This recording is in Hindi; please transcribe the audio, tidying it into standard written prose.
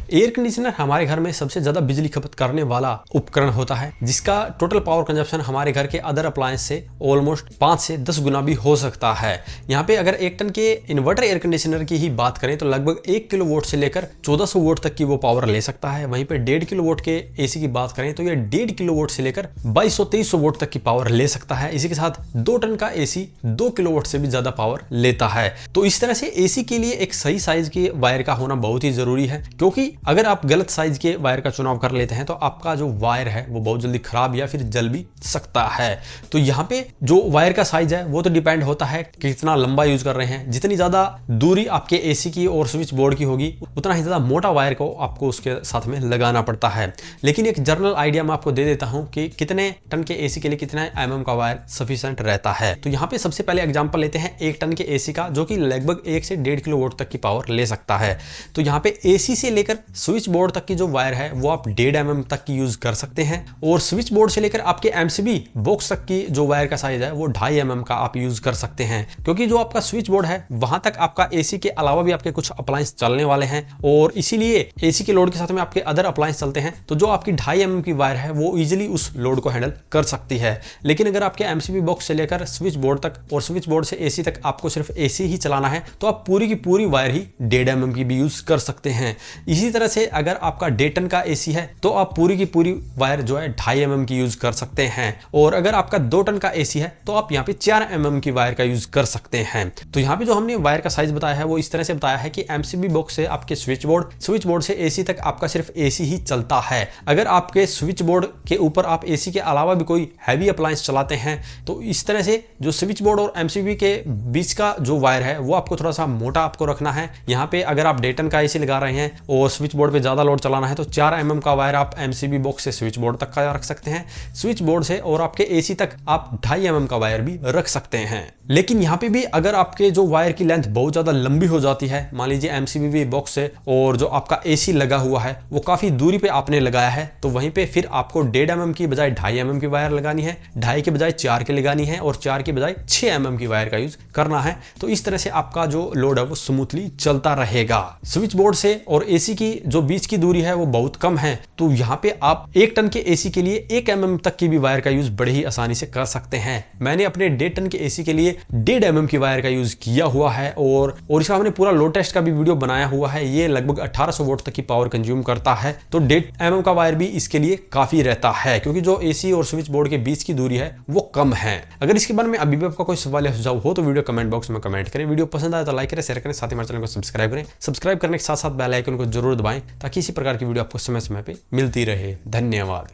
एयर कंडीशनर हमारे घर में सबसे ज्यादा बिजली खपत करने वाला उपकरण होता है, जिसका टोटल पावर कंजप्शन हमारे घर के अदर अप्लायंस से ऑलमोस्ट 5 से 10 गुना भी हो सकता है। यहाँ पे अगर 1 टन के इन्वर्टर एयर कंडीशनर की ही बात करें तो लगभग 1 किलोवाट से लेकर 1400 वोट तक की वो पावर ले सकता है। वहीं पे 1.5 किलोवाट के एसी की बात करें तो ये 1.5 किलोवाट से लेकर 2200-2300 वोट तक की पावर ले सकता है। इसी के साथ 2 टन का एसी 2 किलोवाट से भी ज्यादा पावर लेता है। तो इस तरह से एसी के लिए एक सही साइज के वायर का होना बहुत ही जरूरी है, क्योंकि अगर आप गलत साइज के वायर का चुनाव कर लेते हैं तो आपका जो वायर है वो बहुत जल्दी खराब या फिर जल भी सकता है। तो यहाँ पे जो वायर का साइज है वो तो डिपेंड होता है कि कितना लंबा यूज कर रहे हैं। जितनी ज्यादा दूरी आपके एसी की और स्विच बोर्ड की होगी उतना ही ज्यादा मोटा वायर को आपको उसके साथ में लगाना पड़ता है। लेकिन एक जनरल आइडिया मैं आपको दे देता हूं कि कितने टन के एसी के लिए कितना mm का वायर सफिशिएंट रहता है। तो यहाँ पे सबसे पहले एग्जांपल लेते हैं 1 टन के एसी का, जो कि लगभग 1 से 1.5 किलोवाट तक की पावर ले सकता है। तो यहाँ पे एसी से लेकर स्विच बोर्ड तक की जो वायर है वो आप 1.5 mm तक की यूज कर सकते हैं, और स्विच बोर्ड से लेकर आपके एमसीबी बॉक्स तक की जो वायर का साइज है वो 2.5 mm का आप यूज कर सकते हैं। क्योंकि जो आपका स्विच बोर्ड है वहां तक आपका एसी के अलावा भी आपके कुछ अप्लायंस चलने वाले हैं, और इसीलिए एसी के लोड के साथ में आपके अदर अप्लायंस चलते हैं, तो जो आपकी 2.5 mm की वायर है वो इजीली उस लोड को हैंडल कर सकती है। लेकिन अगर आपके एमसीबी बॉक्स से लेकर स्विच बोर्ड तक और स्विच बोर्ड से एसी तक आपको सिर्फ एसी ही चलाना है तो आप पूरी की पूरी वायर ही 1.5 mm की भी यूज कर सकते हैं। इसी तरह से अगर आपका 1.5 टन का एसी है तो आप पूरी की पूरी वायर जो है 2.5 mm की यूज कर सकते हैं, और अगर आपका 2 टन का एसी है तो आप यहाँ पे 4 mm की वायर का यूज कर सकते हैं। तो यहाँ पे जो हमने वायर का साइज बताया है वो इस तरह से बताया है कि एमसीबी बॉक्स से आपके स्विच बोर्ड से एसी तक आपका सिर्फ एसी ही चलता है। अगर आपके स्विच बोर्ड के ऊपर आप एसी के अलावा भी कोई हैवी अप्लायंस चलाते हैं तो इस तरह से जो स्विच बोर्ड और एमसीबी के बीच का जो वायर है वो आपको थोड़ा सा मोटा आपको रखना है। यहाँ पे अगर आप 1.5 टन का एसी लगा रहे हैं और स्विच बोर्ड पे ज्यादा लोड चलाना है तो 4 mm का वायर आप एमसीबी बॉक्स से स्विच बोर्ड तक का रख सकते हैं। स्विच बोर्ड से और आपके एसी तक आप 2.5 mm का वायर भी रख सकते हैं। लेकिन यहाँ पे भी अगर आपके जो वायर की लेंथ बहुत ज्यादा लंबी हो जाती है, मान लीजिए एमसीबी बॉक्स से और जो आपका एसी लगा हुआ है वो काफी दूरी पे आपने लगाया है, तो वहीं पे फिर आपको 1.5 mm की बजाय 2.5 mm की वायर लगानी है, 2.5 के बजाय 4 के लगानी है, और 4 के बजाय 6 mm की वायर का यूज करना है। तो इस तरह से आपका जो लोड है वो स्मूथली चलता रहेगा। स्विच बोर्ड से और एसी की जो बीच की दूरी है वो बहुत कम है, तो यहाँ पे आप 1 टन के एसी के लिए 1 mm तक की भी वायर का यूज बड़े ही आसानी से कर सकते हैं। मैंने अपने 1.5 टन के एसी के लिए 1.5 mm की वायर का यूज किया हुआ है, और इसका हमने पूरा लोड टेस्ट का भी वीडियो बनाया हुआ है। ये लगभग 1800 वोट तक की पावर कंज्यूम करता है, तो 1.5 mm का वायर भी इसके लिए काफी रहता है, क्योंकि जो एसी और स्विच बोर्ड के बीच की दूरी है वो कम है। अगर इसके बारे में अभी भी आपका कोई सवाल या सुझाव हो तो वीडियो कमेंट बॉक्स में कमेंट करें। वीडियो पसंद आए तो लाइक करें, शेयर करें, साथ ही हमारे चैनल को सब्सक्राइब करें। सब्सक्राइब करने के साथ साथ बेल आइकन को जरूर दबाएं ताकि इसी प्रकार की वीडियो आपको समय समय पे मिलती रहे। धन्यवाद।